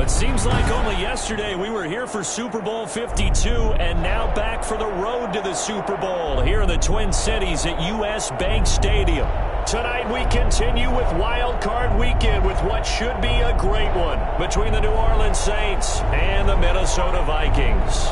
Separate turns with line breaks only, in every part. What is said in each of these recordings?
It seems like only yesterday we were here for Super Bowl 52 and now back for the road to the Super Bowl here in the Twin Cities at U.S. Bank Stadium. Tonight we continue with Wild Card Weekend with what should be a great one between the New Orleans Saints and the Minnesota Vikings.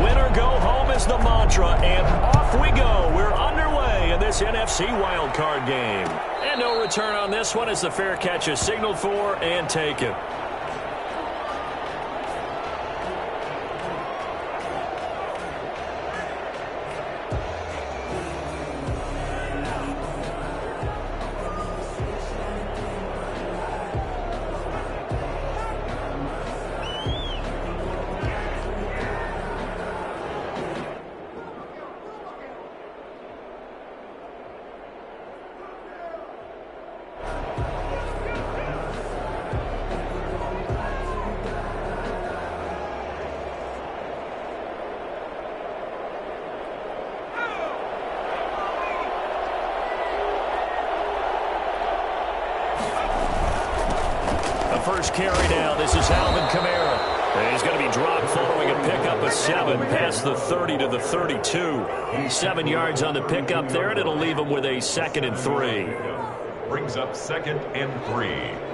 Win or go home is the mantra, and off we go. We're underway in this NFC Wild Card game. And no return on this one as the fair catch is signaled for and taken. First carry down. This is Alvin Kamara. And he's going to be dropped following a pickup of 7 past the 30 to the 32. 7 yards on the pickup there, and it'll leave him with a 2nd and 3.
Brings up 2nd and 3.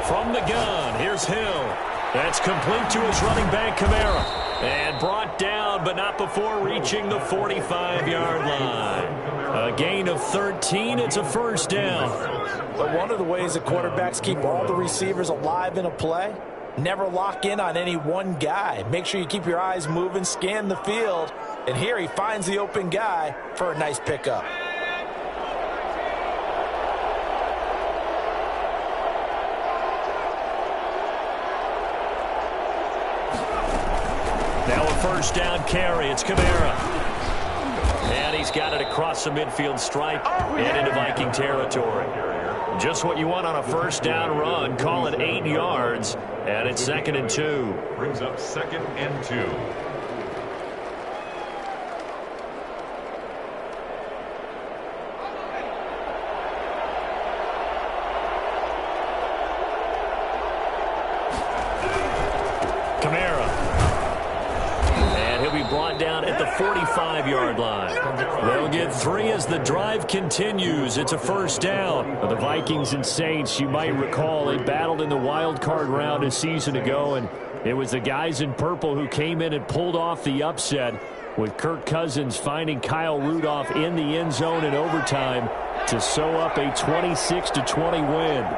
From the gun, here's Hill. That's complete to his running back, Kamara. And brought down, but not before reaching the 45-yard line. A gain of 13. It's a first down.
But one of the ways that quarterbacks keep all the receivers alive in a play, never lock in on any one guy. Make sure you keep your eyes moving, scan the field. And here he finds the open guy for a nice pickup.
First down carry. It's Kamara. And he's got it across the midfield stripe and into Viking territory. Just what you want on a first down run. Call it 8 yards. And it's 2nd and 2.
Brings up 2nd and 2.
Brought down at the 45-yard line. They'll get 3 as the drive continues. It's a first down. The Vikings and Saints, you might recall, they battled in the wild card round a season ago, and it was the guys in purple who came in and pulled off the upset, with Kirk Cousins finding Kyle Rudolph in the end zone in overtime to sew up a 26-20 win.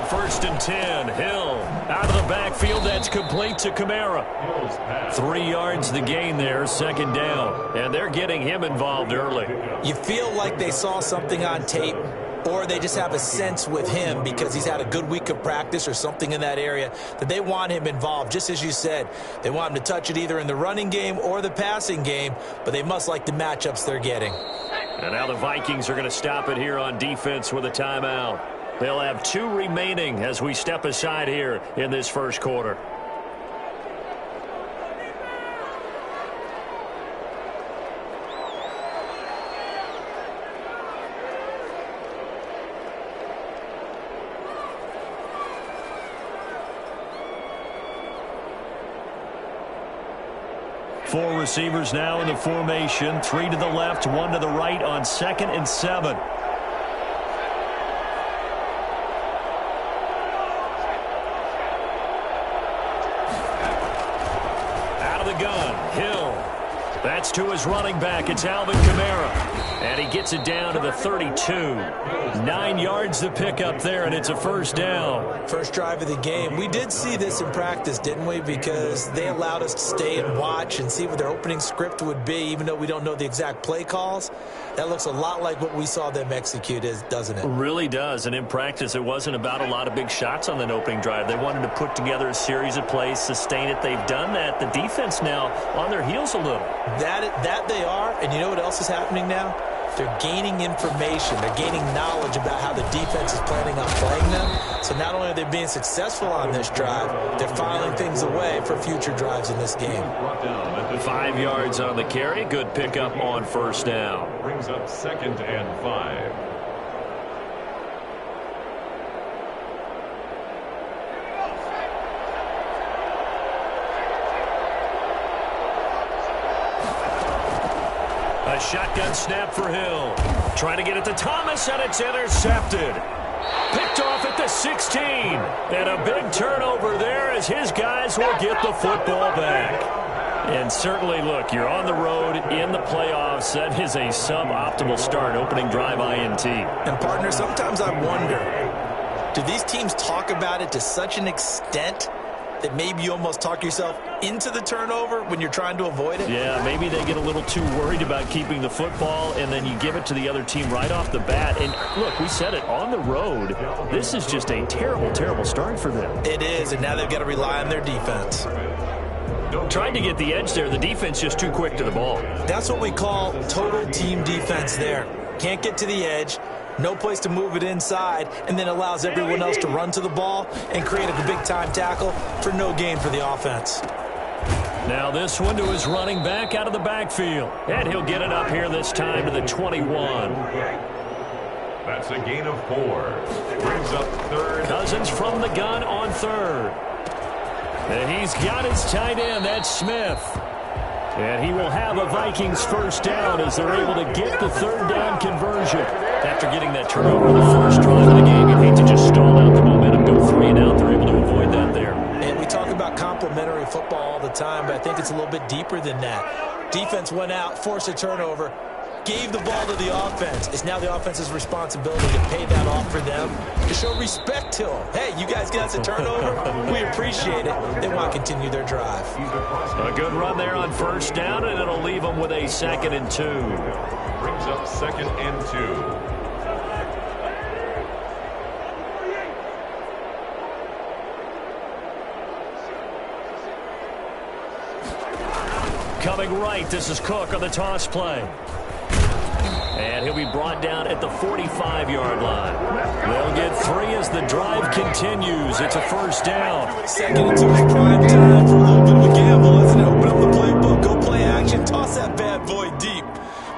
First and 10. Hill out of the backfield. That's complete to Kamara. 3 yards the gain there. 2nd down. And they're getting him involved early.
You feel like they saw something on tape, or they just have a sense with him because he's had a good week of practice or something in that area that they want him involved. Just as you said, they want him to touch it either in the running game or the passing game, but they must like the matchups they're getting.
And now the Vikings are going to stop it here on defense with a timeout. They'll have 2 remaining as we step aside here in this first quarter. Four receivers now in the formation. 3 to the left, 1 to the right on 2nd and 7. That's to his running back. It's Alvin Kamara. And he gets it down to the 32. 9 yards to pick up there, and it's a first down.
First drive of the game. We did see this in practice, didn't we? Because they allowed us to stay and watch and see what their opening script would be, even though we don't know the exact play calls. That looks a lot like what we saw them execute, doesn't it?
It really does. And in practice, it wasn't about a lot of big shots on that opening drive. They wanted to put together a series of plays, sustain it. They've done that. The defense now on their heels a little.
That they are. And you know what else is happening now? They're gaining information. They're gaining knowledge about how the defense is planning on playing them. So not only are they being successful on this drive, they're filing things away for future drives in this game.
5 yards on the carry. Good pickup on first down.
Brings up 2nd and 5.
A shotgun snap for Hill. Trying to get it to Thomas, and it's intercepted. Picked off at the 16. And a big turnover there as his guys will get the football back. And certainly, look, you're on the road in the playoffs. That is a suboptimal start, opening drive INT.
And, partner, sometimes I wonder, do these teams talk about it to such an extent that maybe you almost talk yourself into the turnover when you're trying to avoid it?
Yeah, maybe they get a little too worried about keeping the football, and then you give it to the other team right off the bat. And, look, we said it, on the road, this is just a terrible, terrible start for them.
It is, and now they've got to rely on their defense.
Tried to get the edge there. The defense just too quick to the ball.
That's what we call total team defense there. Can't get to the edge, no place to move it inside, and then allows everyone else to run to the ball and create a big-time tackle for no gain for the offense.
Now this one to his running back out of the backfield. And he'll get it up here this time to the 21.
That's a gain of 4. Brings up 3rd.
Cousins from the gun on 3rd. And he's got his tight end. That's Smith. And he will have a Vikings first down as they're able to get the 3rd down conversion. After getting that turnover in the first drive of the game, you hate to just stall out the momentum, go 3 and out. They're able to avoid that there.
And we talk about complementary football all the time, but I think it's a little bit deeper than that. Defense went out, forced a turnover, gave the ball to the offense. It's now the offense's responsibility to pay that off for them, to show respect to them. Hey, you guys got us a turnover. We appreciate it. They want to continue their drive.
A good run there on first down, and it'll leave them with a 2nd and 2.
Brings up 2nd and 2.
Coming right, this is Cook on the toss play. And he'll be brought down at the 45-yard line. They'll get 3 as the drive continues. It's a first down.
2nd and 2 is prime time for a little bit of a gamble, isn't it? Open up the playbook, go play action, toss that bad boy deep.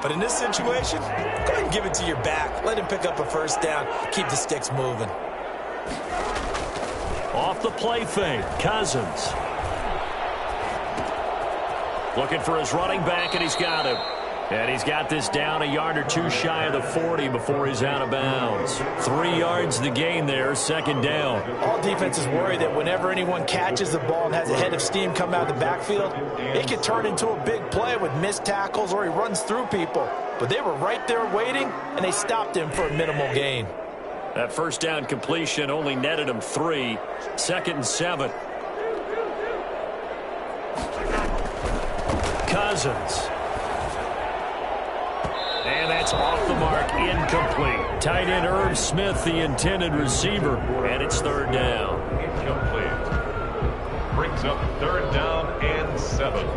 But in this situation, go ahead and give it to your back. Let him pick up a first down. Keep the sticks moving.
Off the play fake, Cousins. Looking for his running back, and he's got him. And he's got this down a yard or 2 shy of the 40 before he's out of bounds. 3 yards the gain there, 2nd down.
All defenses worry that whenever anyone catches the ball and has a head of steam come out of the backfield, it could turn into a big play with missed tackles or he runs through people. But they were right there waiting, and they stopped him for a minimal gain.
That first down completion only netted him 3. 2nd and 7. Cousins. And that's off the mark, incomplete. Tight end Irv Smith, the intended receiver, and it's 3rd down.
Incomplete. Brings up 3rd down and 7.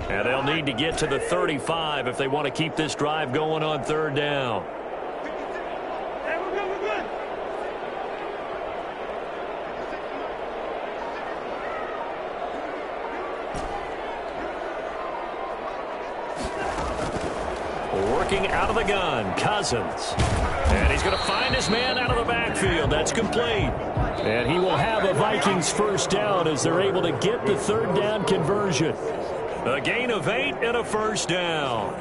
And they'll need to get to the 35 if they want to keep this drive going on 3rd down. Working out of the gun, Cousins. And he's going to find his man out of the backfield. That's complete. And he will have a Vikings first down as they're able to get the third down conversion. A gain of 8 and a first down.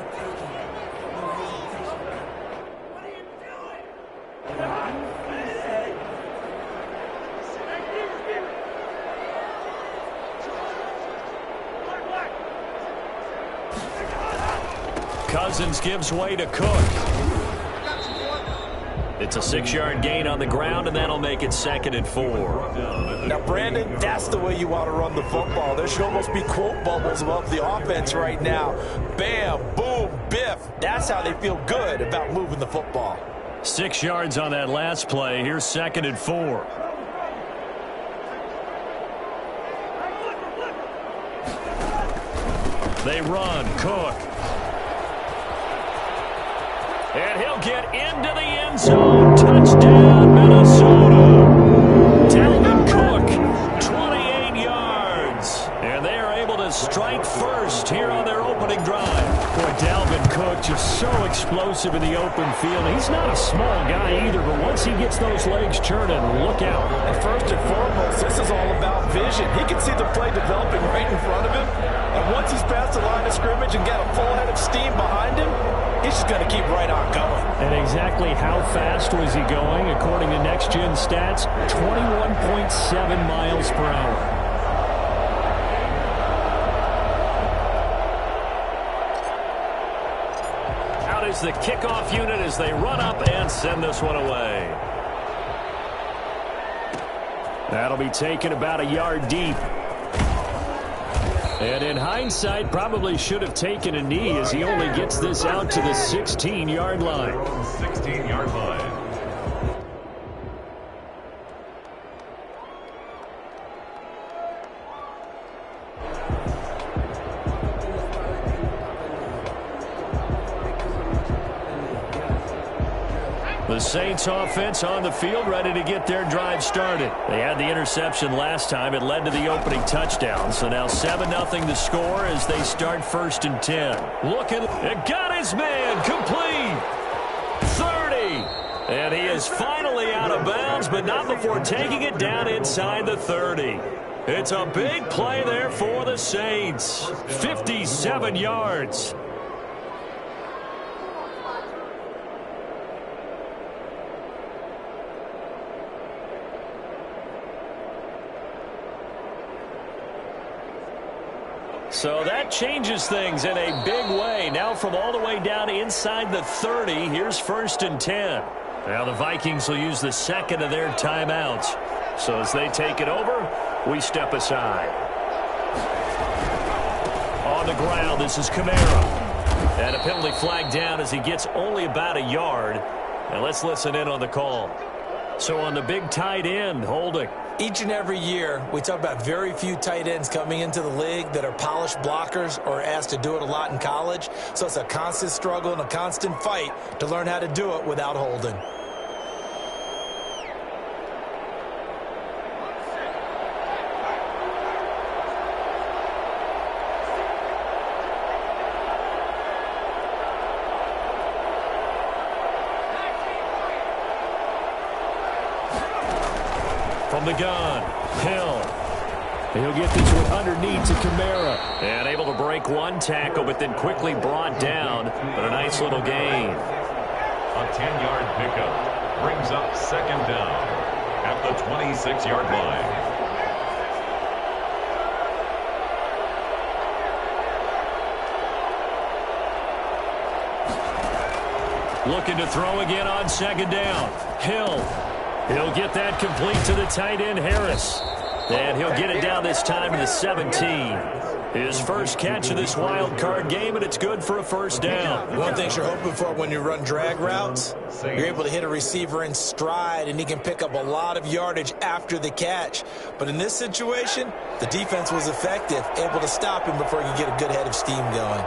Cousins gives way to Cook. It's a 6-yard gain on the ground, and that'll make it 2nd and 4.
Now, Brandon, that's the way you want to run the football. There should almost be quote bubbles above the offense right now. Bam, boom, biff. That's how they feel good about moving the football.
6 yards on that last play. Here's 2nd and 4. They run. Cook. And he'll get into the end zone. Touchdown, Minnesota. Dalvin Cook, 28 yards. And they are able to strike first here on their opening drive. Boy, Dalvin Cook just so explosive in the open field. He's not a small guy either, but once he gets those legs churning, look out.
And first and foremost, this is all about vision. He can see the play developing right in front of him. And once he's past the line of scrimmage and got a full head of steam behind him, he's just going to keep right on going.
And exactly how fast was he going? According to Next Gen Stats, 21.7 miles per hour. Out is the kickoff unit as they run up and send this one away. That'll be taken about a yard deep. And in hindsight, probably should have taken a knee as he only gets this out to the 16-yard line.
16-yard line.
The Saints offense on the field, ready to get their drive started. They had the interception last time. It led to the opening touchdown. So now 7-0 to score as they start 1st and 10. Looking, it got his man complete. 30. And he is finally out of bounds, but not before taking it down inside the 30. It's a big play there for the Saints. 57 yards. So that changes things in a big way. Now from all the way down inside the 30, here's 1st and 10. Now the Vikings will use the second of their timeouts. So as they take it over, we step aside. On the ground, this is Kamara. And a penalty flag down as he gets only about a yard. And let's listen in on the call. So on the big tight end, holding.
Each and every year, we talk about very few tight ends coming into the league that are polished blockers or asked to do it a lot in college. So it's a constant struggle and a constant fight to learn how to do it without holding.
From the gun, Hill. He'll get this one underneath to Kamara. And able to break one tackle, but then quickly brought down. But a nice little gain.
A 10-yard pickup brings up 2nd down at the 26-yard line.
Looking to throw again on 2nd down. Hill. He'll get that complete to the tight end, Harris. And he'll get it down this time to the 17. His first catch of this wild card game, and it's good for a 1st down.
One thing you're hoping for when you run drag routes, you're able to hit a receiver in stride, and he can pick up a lot of yardage after the catch. But in this situation, the defense was effective, able to stop him before he could get a good head of steam going.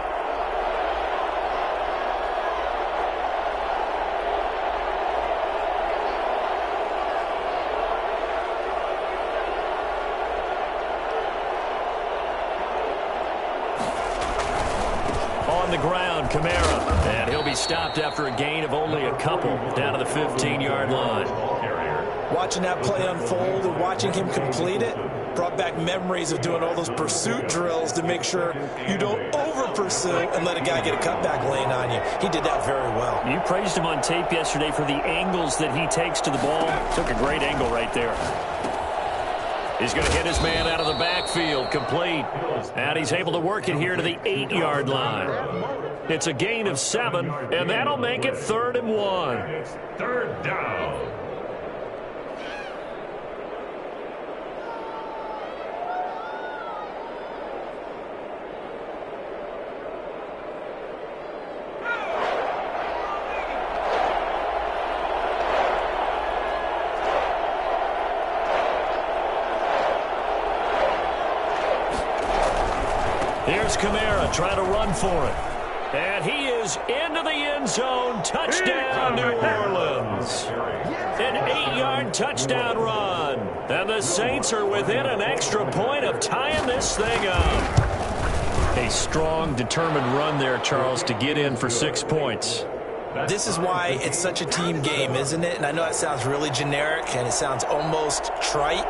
Ground, Kamara, and he'll be stopped after a gain of only a couple down to the 15-yard line.
Ball carrier
Watching that play unfold and watching him complete it brought back memories of doing all those pursuit drills to make sure you don't over-pursue and let a guy get a cutback lane on you. He did that very well.
You praised him on tape yesterday for the angles that he takes to the ball. Took a great angle right there. He's going to hit his man out of the backfield, complete. And he's able to work it here to the 8-yard line. It's a gain of 7, and that'll make it 3rd and 1.
Third down.
Here's Kamara trying to run for it. And he is into the end zone. Touchdown, New Orleans. An 8-yard touchdown run. And the Saints are within an extra point of tying this thing up. A strong, determined run there, Charles, to get in for 6 points.
This is why it's such a team game, isn't it? And I know that sounds really generic and it sounds almost trite.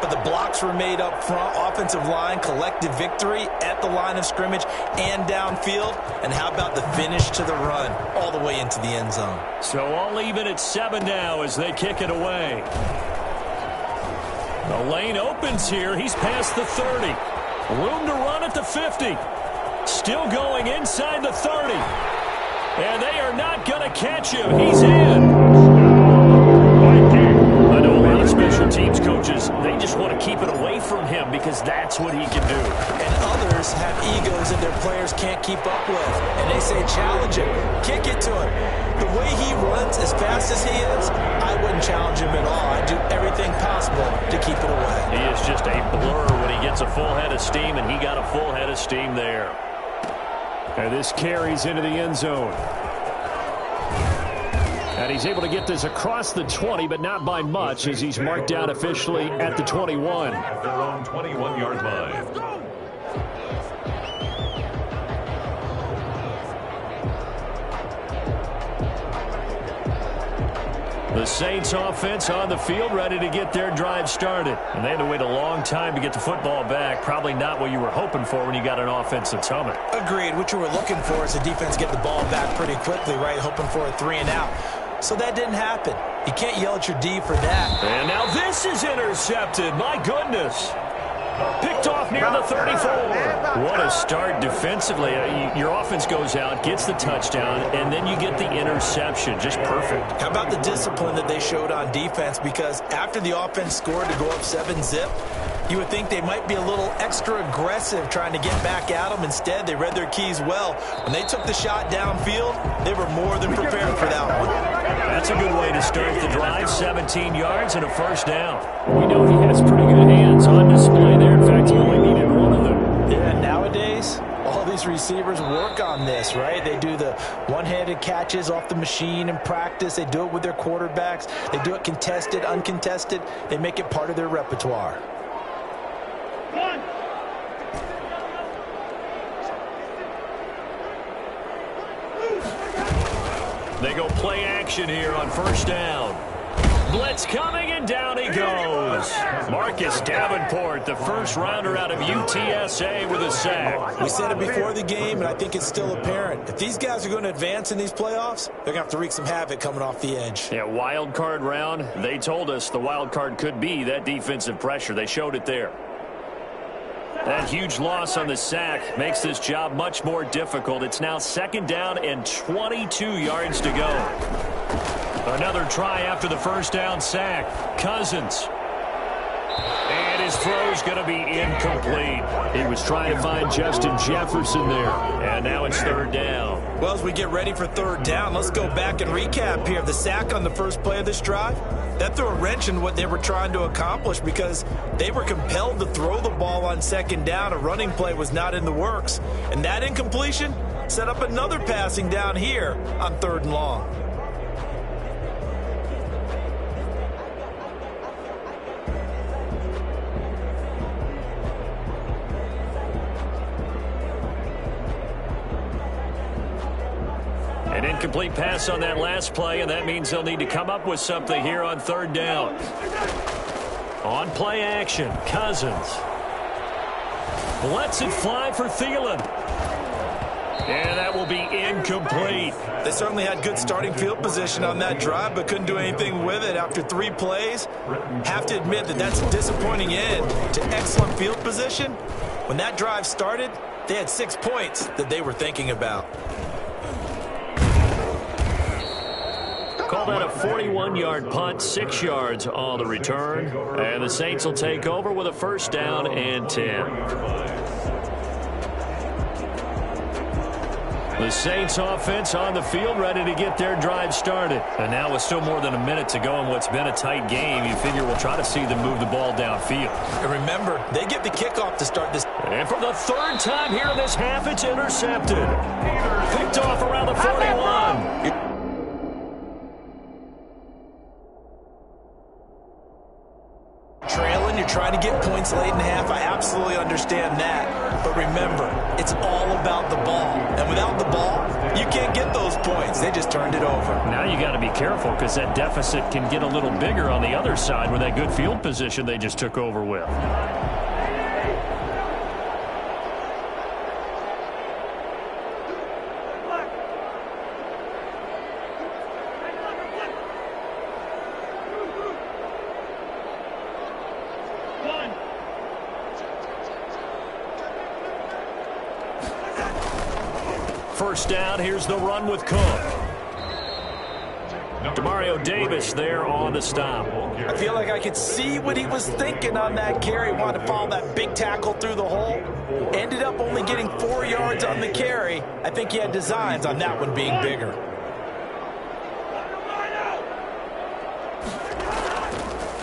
But the blocks were made up front, offensive line, collective victory at the line of scrimmage and downfield. And how about the finish to the run all the way into the end zone?
So all even at 7 now as they kick it away. The lane opens here. He's past the 30. Room to run at the 50. Still going inside the 30. And they are not going to catch him. He's in. I know a lot of special teams coaches, they just want to keep it away from him because that's what he can do.
And others have egos that their players can't keep up with. And they say, challenge him, kick it to him. The way he runs as fast as he is, I wouldn't challenge him at all. I'd do everything possible to keep it away.
He is just a blur when he gets a full head of steam, and he got a full head of steam there. And this carries into the end zone. And he's able to get this across the 20, but not by much, as he's marked down officially at the 21.
At their own 21-yard line.
The Saints offense on the field, ready to get their drive started. And they had to wait a long time to get the football back. Probably not what you were hoping for when you got an offense that's humming.
Agreed. What you were looking for is the defense get the ball back pretty quickly, right? Hoping for a 3 and out. So that didn't happen. You can't yell at your D for that.
And now this is intercepted. My goodness. Picked off near the 34. What a start defensively. Your offense goes out, gets the touchdown, and then you get the interception. Just perfect.
How about the discipline that they showed on defense? Because after the offense scored to go up 7-zip, you would think they might be a little extra aggressive trying to get back at them. Instead, they read their keys well. When they took the shot downfield, they were more than prepared for that one.
That's a good way to start the drive. 17 yards and a first down. We know he has pretty good hands on display there. In fact, he only needed one of them.
Yeah, nowadays, all these receivers work on this, right? They do the one-handed catches off the machine in practice. They do it with their quarterbacks. They do it contested, uncontested. They make it part of their repertoire.
They go play action here on first down. Blitz coming, and down he goes. Marcus Davenport, the first rounder out of UTSA, with a sack.
We said it before the game, and I think it's still apparent. If these guys are going to advance in these playoffs, they're going to have to wreak some havoc coming off the edge.
Yeah, wild card round. They told us the wild card could be that defensive pressure. They showed it there. That huge loss on the sack makes this job much more difficult. It's now second down and 22 yards to go. Another try after the first down sack. Cousins. And his throw's going to be incomplete. He was trying to find Justin Jefferson there. And now it's third down.
Well, as we get ready for third down, let's go back and recap here. The sack on the first play of this drive, that threw a wrench in what they were trying to accomplish because they were compelled to throw the ball on second down. A running play was not in the works. And that incompletion set up another passing down here on third and long.
And An incomplete pass on that last play, and that means they'll need to come up with something here on third down. On play action, Cousins lets it fly for Thielen. And that will be incomplete.
They certainly had good starting field position on that drive, but couldn't do anything with it after 3 plays. Have to admit that that's a disappointing end to excellent field position. When that drive started, they had 6 points that they were thinking about.
Call that a 41-yard punt, 6 yards on the return. And the Saints will take over with a first down and 10. The Saints offense on the field, ready to get their drive started. And now with still more than a minute to go in what's been a tight game, you figure we'll try to see them move the ball downfield.
And remember, they get the kickoff to start this.
And for the 3rd time here in this half, it's intercepted. Picked off around the 41.
Trailing, you're trying to get points late in half. I absolutely understand that. But remember, it's all about the ball. And without the ball, you can't get those points. They just turned it over.
Now you got to be careful because that deficit can get a little bigger on the other side with that good field position they just took over with. First down, here's the run with Cook. Demario Davis there on the stop.
I feel like I could see what he was thinking on that carry. Wanted to follow that big tackle through the hole. Ended up only getting 4 yards on the carry. I think he had designs on that one being bigger.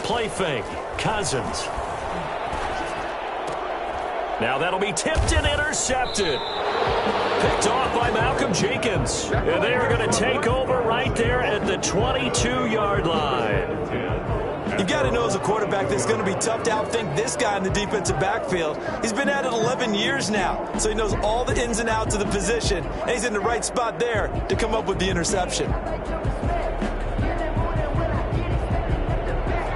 Play fake, Cousins. Now that'll be tipped and intercepted. Picked off by Malcolm Jenkins. And they are going to take over right there at the 22-yard line.
You've got to know as a quarterback that it's going to be tough to outthink this guy in the defensive backfield. He's been at it 11 years now, so he knows all the ins and outs of the position, and he's in the right spot there to come up with the interception.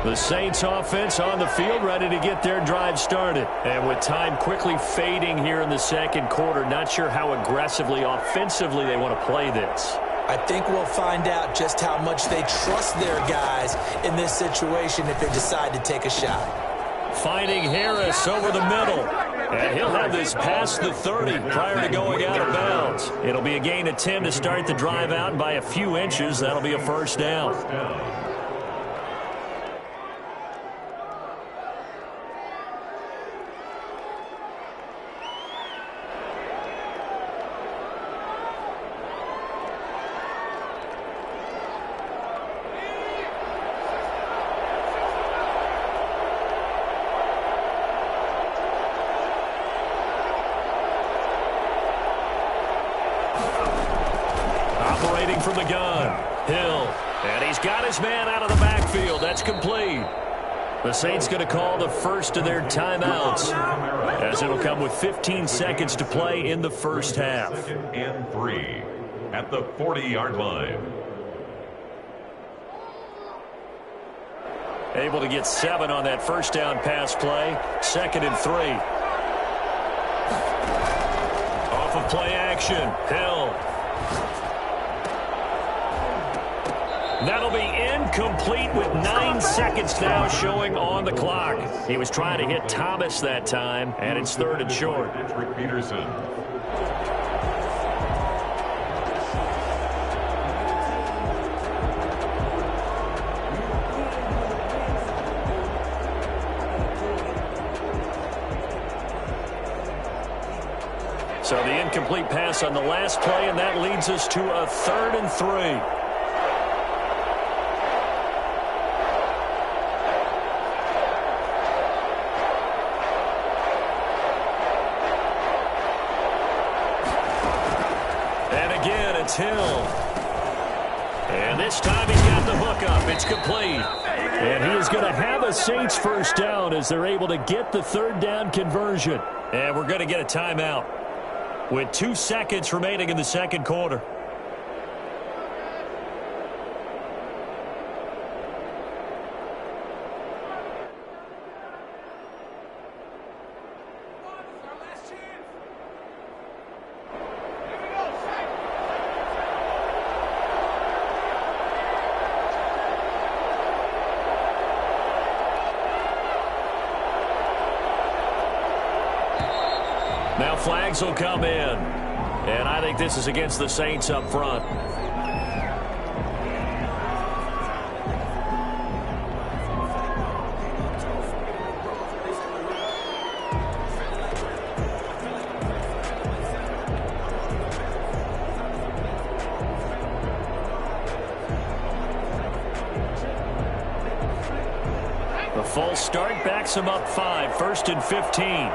The Saints offense on the field, ready to get their drive started. And with time quickly fading here in the second quarter, not sure how aggressively, offensively they want to play this.
I think we'll find out just how much they trust their guys in this situation if they decide to take a shot.
Finding Harris over the middle. And he'll have this past the 30 prior to going out of bounds. It'll be a gain of 10 to start the drive out, and by a few inches, that'll be a first down. Operating from the gun, Hill. And he's got his man out of the backfield. That's complete. The Saints going to call the first of their timeouts, as it'll come with 15 seconds to play in the first half.
2nd and 3 at the 40-yard line.
Able to get 7 on that first down pass play. 2nd and 3. Off of play action, Hill. That'll be incomplete with 9 seconds now showing on the clock. He was trying to hit Thomas that time, and it's 3rd and short.
Patrick Peterson.
So the incomplete pass on the last play, and that leads us to a 3rd and 3. Hill. And this time he's got the hook up. It's complete. And he is going to have a Saints first down as they're able to get the 3rd down conversion. And we're going to get a timeout with 2 seconds remaining in the second quarter. flags will come in. And I think this is against the Saints up front. The false start backs him up 5, 1st and 15.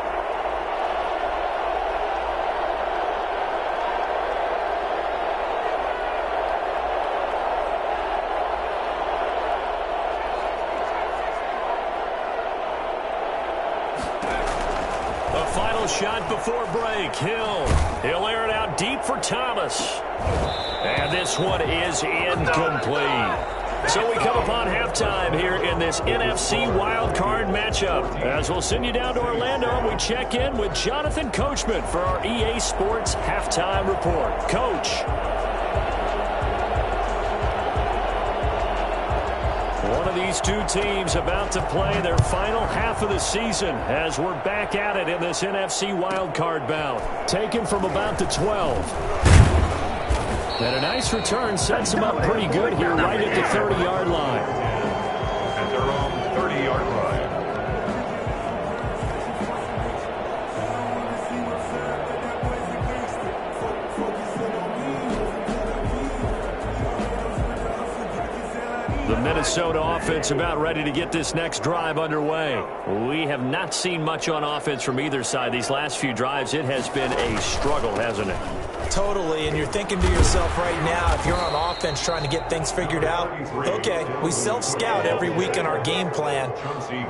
The final shot before break. He'll air it out deep for Thomas. And this one is incomplete. So we come upon halftime here in this NFC wildcard matchup. As we'll send you down to Orlando, and we check in with Jonathan Coachman for our EA Sports Halftime Report. Coach. One of these two teams about to play their final half of the season as we're back at it in this NFC wildcard bout. Taken from about the 12. And a nice return sets him up pretty good here right at the 30-yard line.
At their own 30-yard line.
The Minnesota offense about ready to get this next drive underway. We have not seen much on offense from either side. These last few drives, it has been a struggle, hasn't it?
Totally, and you're thinking to yourself right now, if you're on offense trying to get things figured out, okay, we self-scout every week in our game plan.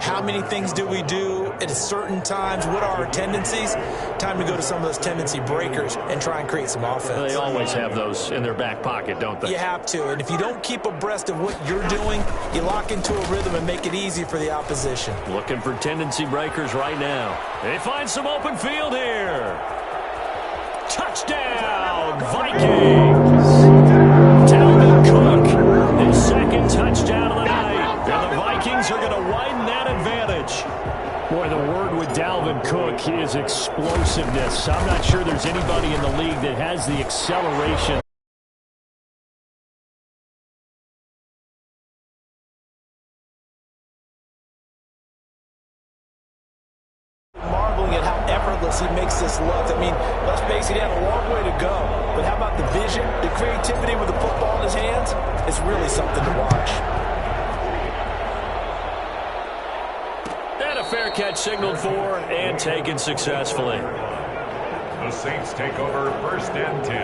How many things do we do at certain times? What are our tendencies? Time to go to some of those tendency breakers and try and create some offense.
They always have those in their back pocket, don't they?
You have to, and if you don't keep abreast of what you're doing, you lock into a rhythm and make it easy for the opposition.
Looking for tendency breakers right now. They find some open field here. Touchdown, Vikings! Dalvin Cook, his second touchdown of the night. And the Vikings are going to widen that advantage. Boy, the word with Dalvin Cook is explosiveness. I'm not sure there's anybody in the league that has the acceleration.
Marveling at how effortless he makes this look. I mean, let's face it, he had a long way to go. But how about the vision, the creativity with the football in his hands? It's really something to watch.
And a fair catch signaled for and taken successfully.
The Saints take over 1st and 10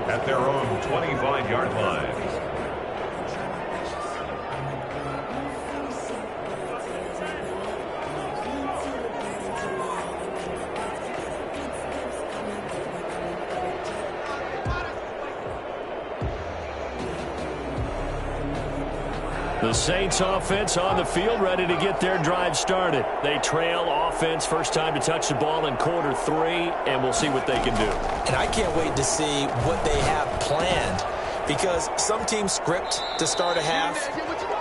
at their own 25-yard line.
The Saints offense on the field ready to get their drive started. They trail offense, first time to touch the ball in quarter 3, and we'll see what they can do.
And I can't wait to see what they have planned, because some teams script to start a half.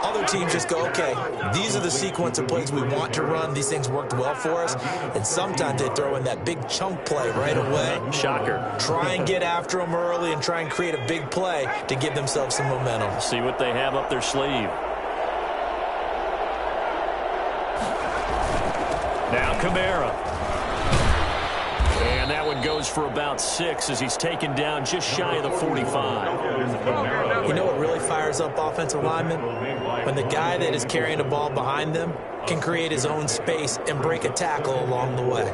Other teams just go, okay, these are the sequence of plays we want to run. These things worked well for us. And sometimes they throw in that big chunk play right away.
Shocker.
Try and get after them early and try and create a big play to give themselves some momentum.
See what they have up their sleeve. Now Kamara. And that one goes for about 6 as he's taken down just shy of the 45.
You know what really fires up offensive linemen? When the guy that is carrying the ball behind them can create his own space and break a tackle along the way.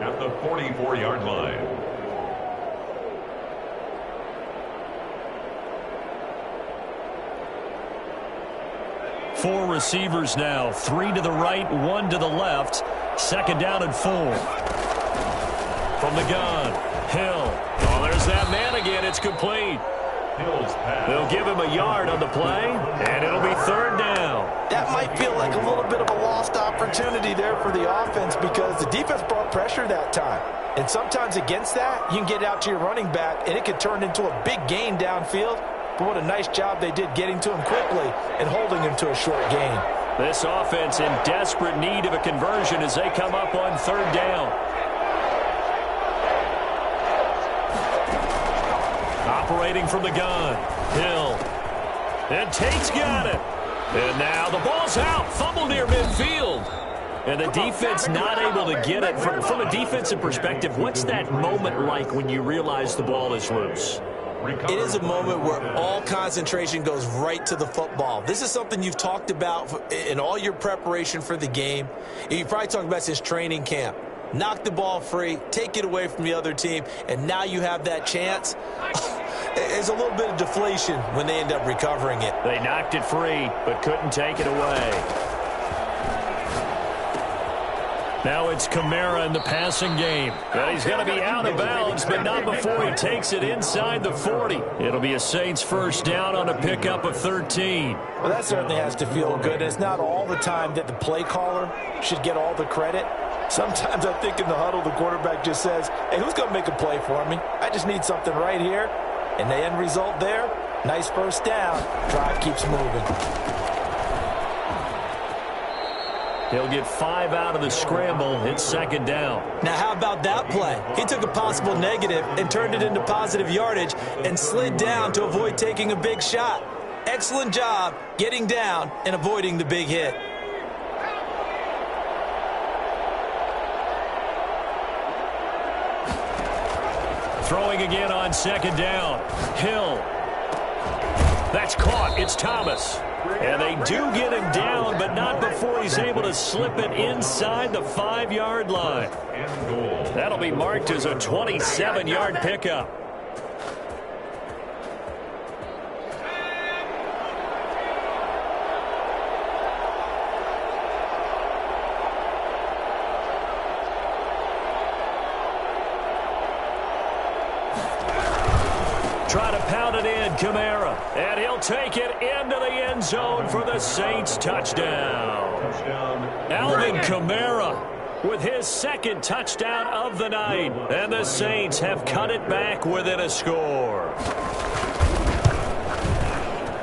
At the 44-yard line.
Four receivers now, 3 to the right, 1 to the left. 2nd down and 4. From the gun, Hill. Oh, there's that man again. It's complete. They'll give him a yard on the play, and it'll be 3rd down.
That might feel like a little bit of a lost opportunity there for the offense, because the defense brought pressure that time. And sometimes against that, you can get it out to your running back, and it could turn into a big gain downfield. But what a nice job they did getting to him quickly and holding him to a short gain.
This offense in desperate need of a conversion as they come up on 3rd down. operating from the gun. Hill. And Tate's got it. And now the ball's out. Fumble near midfield. And the defense not able to get it. From a defensive perspective, what's that moment like when you realize the ball is loose?
It is a moment where all concentration goes right to the football. This is something you've talked about in all your preparation for the game. You probably talked about since training camp. Knock the ball free, take it away from the other team, and now you have that chance. There's a little bit of deflation when they end up recovering it.
They knocked it free, but couldn't take it away. Now it's Kamara in the passing game. Well, he's going to be out of bounds, but not before he takes it inside the 40. It'll be a Saints first down on a pickup of 13.
Well, that certainly has to feel good. It's not all the time that the play caller should get all the credit. Sometimes I think in the huddle, the quarterback just says, hey, who's going to make a play for me? I just need something right here. And the end result there, nice first down. Drive keeps moving.
He'll get 5 out of the scramble. It's second down.
Now, how about that play? He took a possible negative and turned it into positive yardage and slid down to avoid taking a big shot. Excellent job getting down and avoiding the big hit.
Throwing again on second down. Hill. That's caught. It's Thomas. And they do get him down, but not before he's able to slip it inside the 5-yard line. That'll be marked as a 27-yard pickup. Try to pound it in, Kamara. And he'll take it into the end zone for the Saints touchdown. Alvin Kamara with his second touchdown of the night. And the Saints have cut it back within a score.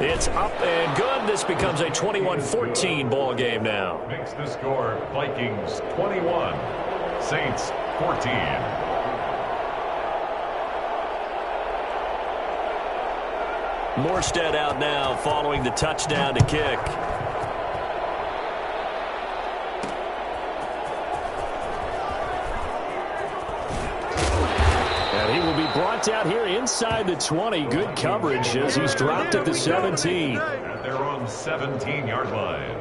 It's up and good. This becomes a 21-14 ball game now.
Makes the score Vikings 21, Saints 14.
Morstead out now following the touchdown to kick. And he will be brought down here inside the 20. Good coverage as he's dropped at the 17.
And they're on 17-yard line.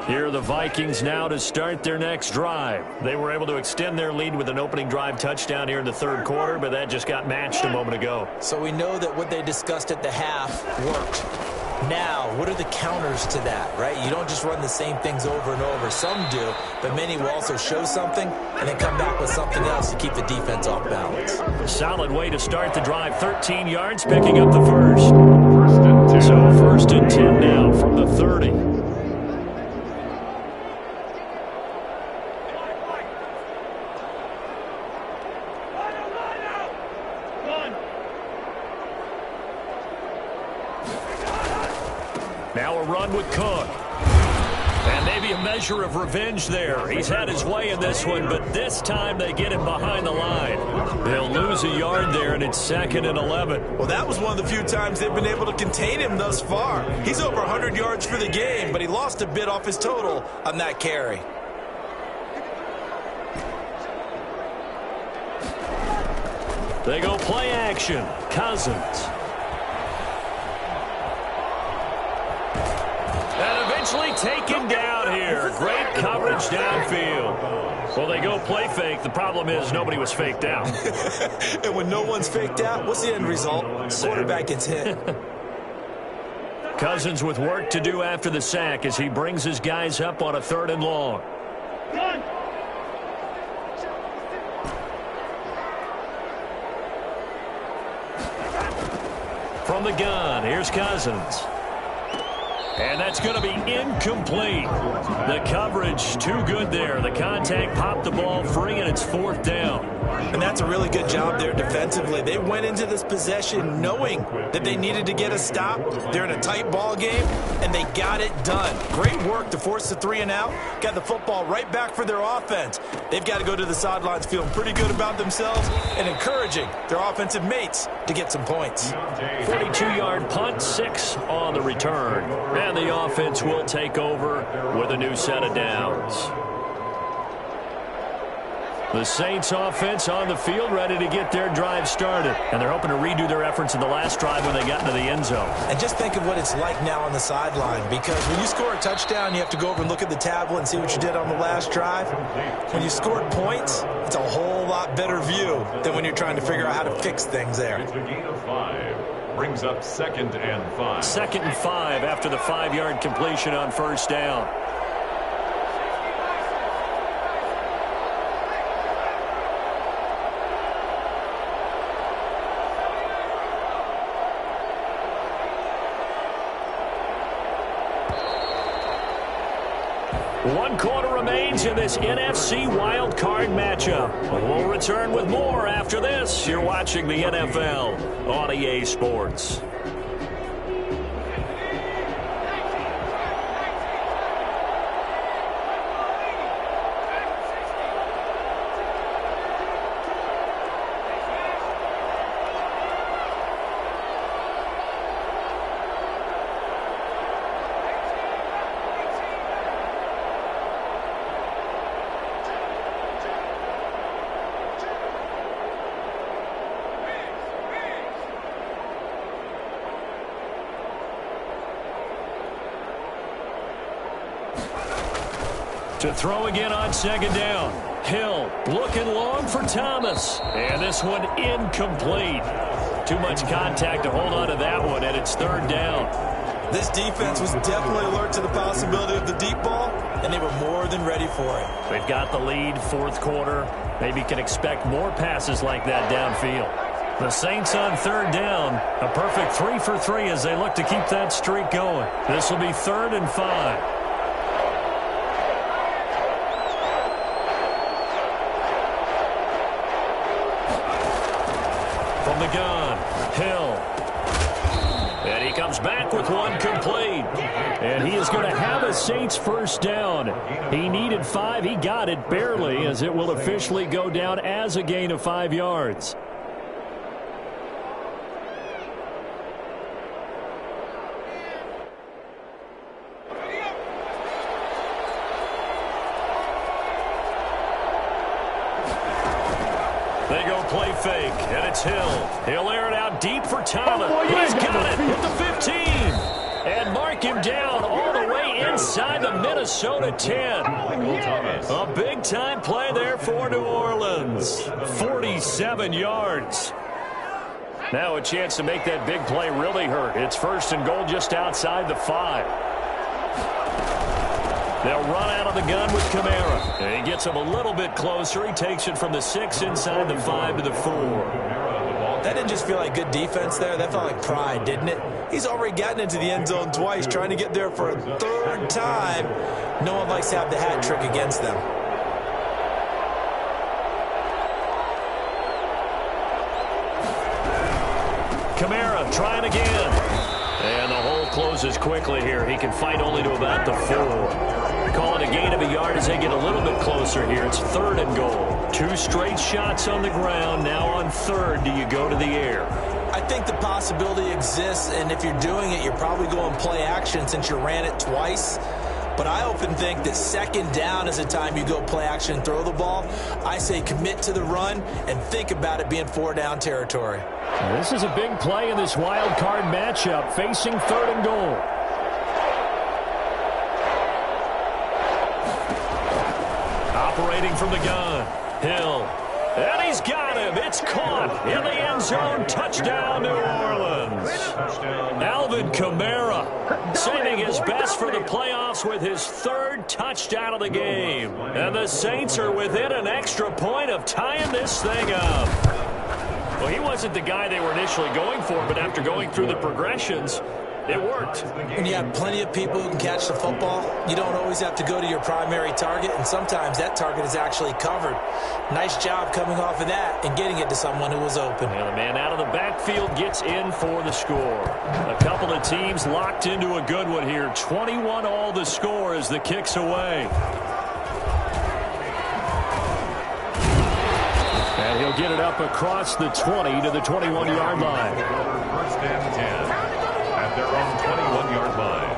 Here are the Vikings now to start their next drive. They were able to extend their lead with an opening drive touchdown here in the third quarter, but that just got matched a moment ago.
So we know that what they discussed at the half worked. Now, what are the counters to that, right? You don't just run the same things over and over. Some do, but many will also show something and then come back with something else to keep the defense off balance.
Solid way to start the drive. 13 yards, picking up the first.
First and 10.
So first and 10 now from the 30. Now a run with Cook. And maybe a measure of revenge there. He's had his way in this one, but this time they get him behind the line. They'll lose a yard there, and it's second and 11.
Well, that was one of the few times they've been able to contain him thus far. He's over 100 yards for the game, but he lost a bit off his total on that carry.
They go play action. Cousins. And eventually taken down here. Great coverage downfield. Well, they go play fake. The problem is nobody was faked out.
And when no one's faked out, what's the end result? Quarterback gets hit.
Cousins with work to do after the sack as he brings his guys up on a 3rd and long. From the gun, here's Cousins. And that's going to be incomplete. The coverage too good there. The contact popped the ball free, and it's 4th down.
And that's a really good job there defensively. They went into this possession knowing that they needed to get a stop. They're in a tight ball game, and they got it done. Great work to force the 3 and out. Got the football right back for their offense. They've got to go to the sidelines feeling pretty good about themselves and encouraging their offensive mates to get some points.
42-yard punt, 6 on the return. And the offense will take over with a new set of downs. The Saints offense on the field ready to get their drive started. And they're hoping to redo their efforts in the last drive when they got into the end zone.
And just think of what it's like now on the sideline, because when you score a touchdown, you have to go over and look at the tablet and see what you did on the last drive. When you scored points, it's a whole lot better view than when you're trying to figure out how to fix things there.
It's a gain of 5. Brings up 2nd and 5.
2nd and 5 after the 5-yard completion on 1st down. One quarter remains in this NFC Wild Card matchup. We'll return with more after this. You're watching the NFL on EA Sports. To throw again on 2nd down. Hill looking long for Thomas. And this one incomplete. Too much contact to hold on to that one, and it's 3rd down.
This defense was definitely alert to the possibility of the deep ball, and they were more than ready for it.
They've got the lead, 4th quarter. Maybe can expect more passes like that downfield. The Saints on 3rd down. A perfect 3 for 3 as they look to keep that streak going. This will be 3rd and 5. From the gun, Hill. And he comes back with one complete. And he is going to have a Saints 1st down. He needed 5. He got it barely, as it will officially go down as a gain of 5 yards. They go play fake, and it's Hill. He'll air it out deep for Thomas. He's got it with the 15. And mark him down all the way inside the Minnesota 10. A big-time play there for New Orleans. 47 yards. Now a chance to make that big play really hurt. It's 1st and goal just outside the 5. They'll run out of the gun with Kamara. And he gets him a little bit closer. He takes it from the 6 inside the 5 to the 4.
That didn't just feel like good defense there. That felt like pride, didn't it? He's already gotten into the end zone twice, trying to get there for a 3rd time. No one likes to have the hat trick against them.
Kamara trying again. And the hole closes quickly here. He can fight only to about the 4. Call it a gain of a yard as they get a little bit closer here. It's 3rd and goal. 2 straight shots on the ground. Now on 3rd, do you go to the air?
I think the possibility exists, and if you're doing it, you're probably going play action since you ran it twice. But I often think that 2nd down is the time you go play action and throw the ball. I say commit to the run and think about it being 4-down territory.
This is a big play in this wild card matchup, facing 3rd and goal. Operating from the gun, Hill. And he's got him. It's caught in the end zone. Touchdown, New Orleans. Alvin Kamara saving his best for the playoffs with his 3rd touchdown of the game. And the Saints are within an extra point of tying this thing up. Well, he wasn't the guy they were initially going for, but after going through the progressions, It worked.
When you have plenty of people who can catch the football, you don't always have to go to your primary target, and sometimes that target is actually covered. Nice job coming off of that and getting it to someone who was open.
And the man out of the backfield gets in for the score. A couple of teams locked into a good one here. 21 all the score as the kick's away. And he'll get it up across the 20 to the 21-yard line.
First and 10 at their own 21-yard line.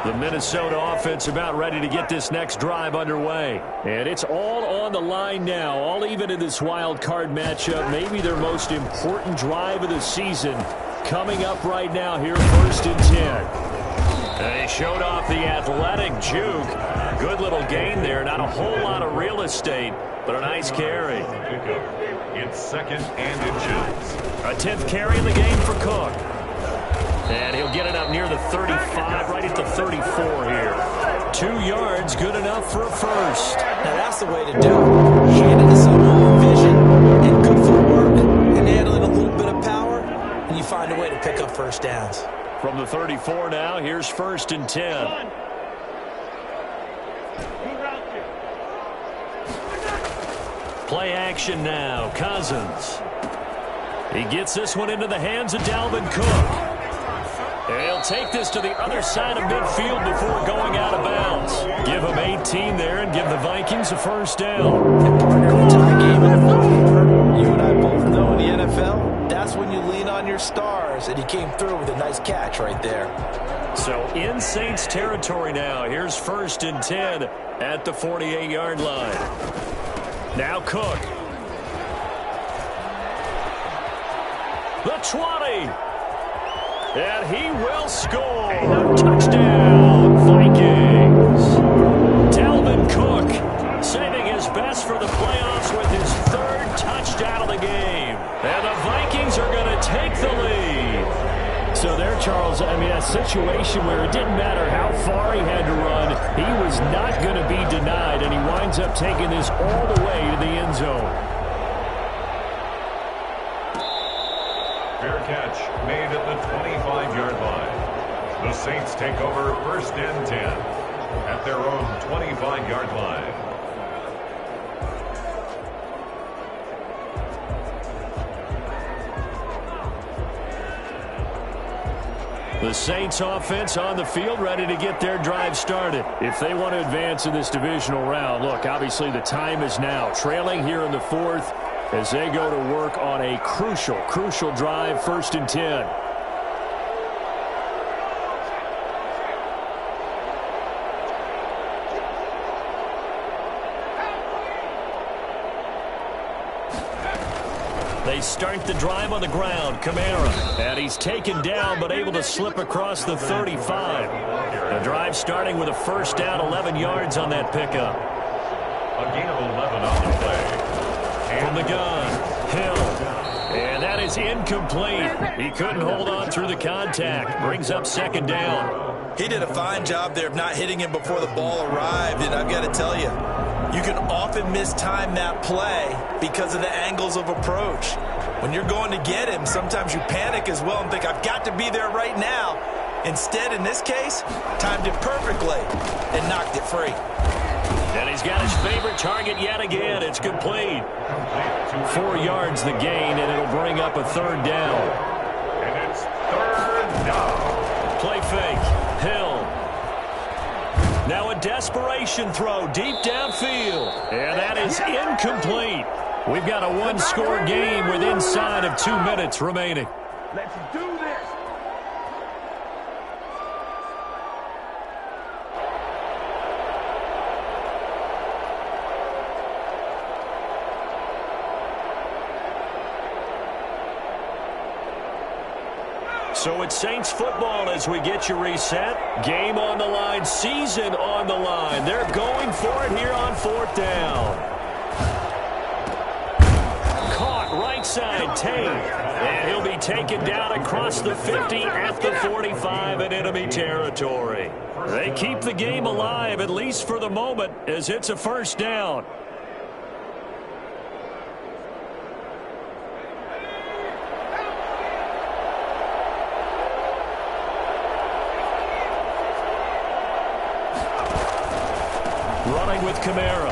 The Minnesota offense about ready to get this next drive underway. And it's all on the line now, all even in this wild card matchup. Maybe their most important drive of the season coming up right now here, first and 10. And he showed off the athletic juke. Good little gain there. Not a whole lot of real estate, but a nice carry.
It's second and inches.
A 10th carry in the game for Cook. And he'll get it up near the 35, right at the 34 here. 2 yards, good enough for a first.
Now that's the way to do it. Hand it to someone with vision and good footwork and handling a little bit of power, and you find a way to pick up first downs.
From the 34 now, here's first and 10. Play action now, Cousins. He gets this one into the hands of Dalvin Cook. And he'll take this to the other side of midfield before going out of bounds. Give him 18 there and give the Vikings a first down.
Tie game in the fourth quarter. You and I both know in the NFL, that's when you lean on your stars, and he came through with a nice catch right there.
So in Saints territory now. Here's first and 10 at the 48-yard line. Now Cook. The 20. And he will score. Touchdown, Vikings. Dalvin Cook saving his best for the playoffs with his 3rd touchdown of the game. And the Vikings are going to take the lead. So there, Charles, I mean, a situation where it didn't matter how far he had to run, he was not going to be denied, and he winds up taking this all the way to the end zone.
Fair catch made at the 25-yard line. The Saints take over first and 10 at their own 25-yard line.
The Saints offense on the field ready to get their drive started. If they want to advance in this divisional round, look, obviously the time is now. Trailing here in the 4th as they go to work on a crucial drive, first and 10. They start the drive on the ground. Kamara. And he's taken down but able to slip across the 35. The drive starting with a first down, 11 yards on that pickup.
A gain of 11 on the play.
From the gun, Hill. And that is incomplete. He couldn't hold on through the contact. Brings up second down.
He did a fine job there of not hitting him before the ball arrived, and I've got to tell you, you can often mistime that play because of the angles of approach. When you're going to get him, sometimes you panic as well and think, I've got to be there right now. Instead, in this case, timed it perfectly and knocked it free.
And he's got his favorite target yet again. It's complete. 4 yards the gain, and it'll bring up a third down.
And it's third down.
Play fake. Hill. Now a desperation throw deep downfield. And that is incomplete. We've got a one-score game with inside of 2 minutes remaining.
Let's do this.
So it's Saints football as we get you reset. Game on the line, season on the line. They're going for it here on 4th down. Caught right side, Tate. And he'll be taken down across the 50 at the 45 in enemy territory. They keep the game alive, at least for the moment, as it's a first down. Running with Kamara.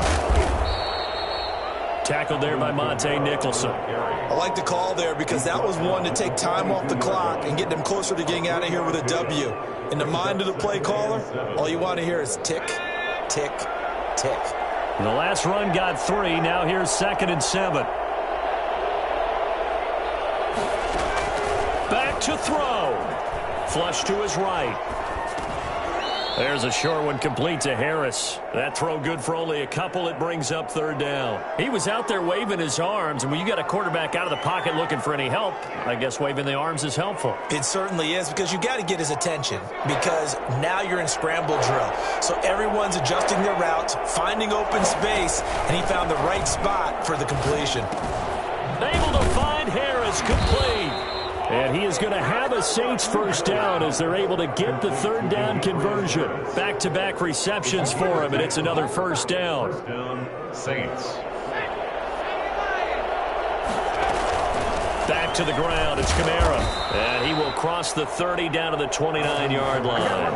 Tackled there by Monte Nicholson.
I like the call there because that was one to take time off the clock and get them closer to getting out of here with a W. In the mind of the play caller, all you want to hear is tick, tick, tick.
The last run got 3. Now here's 2nd and 7. Back to throw. Flush to his right. There's a short one complete to Harris. That throw good for only a couple. It brings up 3rd down. He was out there waving his arms, and when you got a quarterback out of the pocket looking for any help, I guess waving the arms is helpful.
It certainly is, because you got to get his attention, because now you're in scramble drill. So everyone's adjusting their routes, finding open space, and he found the right spot for the completion.
Able to find Harris, complete. And he is going to have a Saints 1st down as they're able to get the 3rd down conversion. Back-to-back receptions for him, and it's another 1st down.
1st down, Saints.
Back to the ground, it's Kamara. And he will cross the 30 down to the 29-yard line.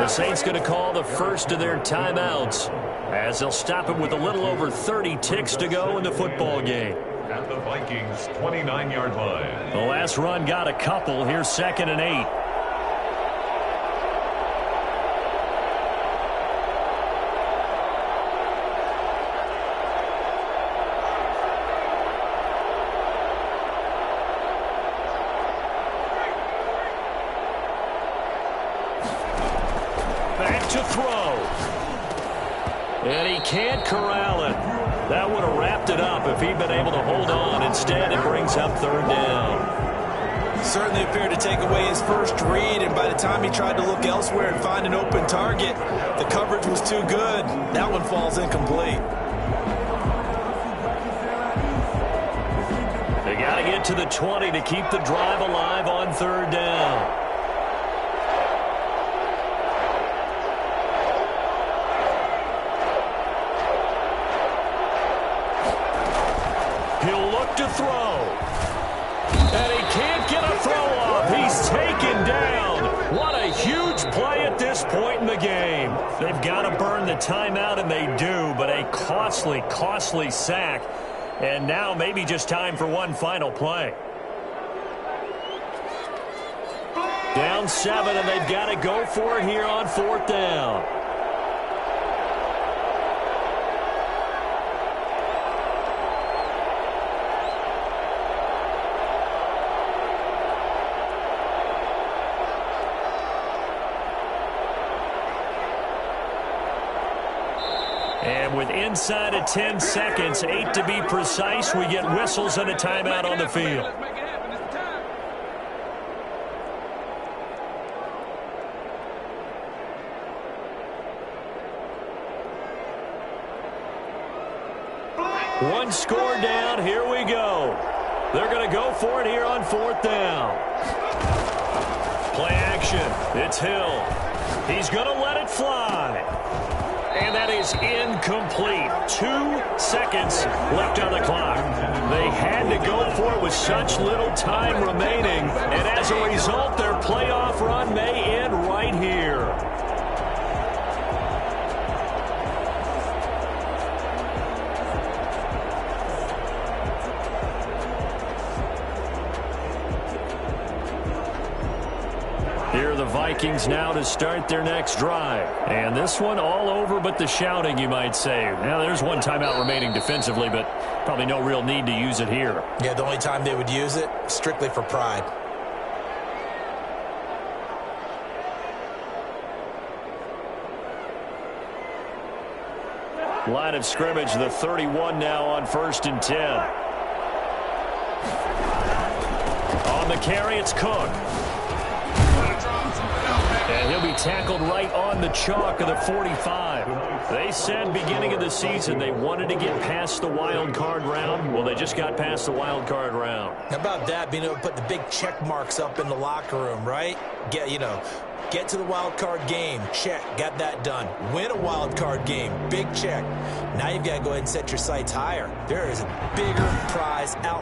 The Saints going to call the first of their timeouts as they'll stop him with a little over 30 ticks to go in the football game.
At the Vikings' 29-yard line.
The last run got a couple. Here's 2nd and 8. Back to throw. And he can't corral it. That would have wrapped it up if he'd been able to hold on. Instead, it brings up 3rd down.
Certainly appeared to take away his first read, and by the time he tried to look elsewhere and find an open target, the coverage was too good. That one falls incomplete.
They got to get to the 20 to keep the drive alive on 3rd down. He'll look to throw. And he can't get a throw off. He's taken down. What a huge play at this point in the game. They've got to burn the timeout, and they do, but a costly, costly sack. And now maybe just time for one final play. Down 7, and they've got to go for it here on 4th down. And with inside of 10 seconds, 8 to be precise, we get whistles and a timeout on the field. One score down. Here we go. They're going to go for it here on 4th down. Play action. It's Hill. He's going to let it fly. And that is incomplete. 2 seconds left on the clock. They had to go for it with such little time remaining. And as a result, their playoff run may end right here. Here are the Vikings now to start their next drive. And this one all over but the shouting, you might say. Now, there's one timeout remaining defensively, but probably no real need to use it here.
Yeah, the only time they would use it, strictly for pride.
Line of scrimmage, the 31 now on 1st and 10. On the carry, it's Cook. And he'll be tackled right on the chalk of the 45. They said beginning of the season they wanted to get past the wild card round. Well, they just got past the wild card round.
How about that, being able to put the big check marks up in the locker room, right? Get to the wild card game. Check. Got that done. Win a wild card game. Big check. Now you've got to go ahead and set your sights higher. There is a bigger prize out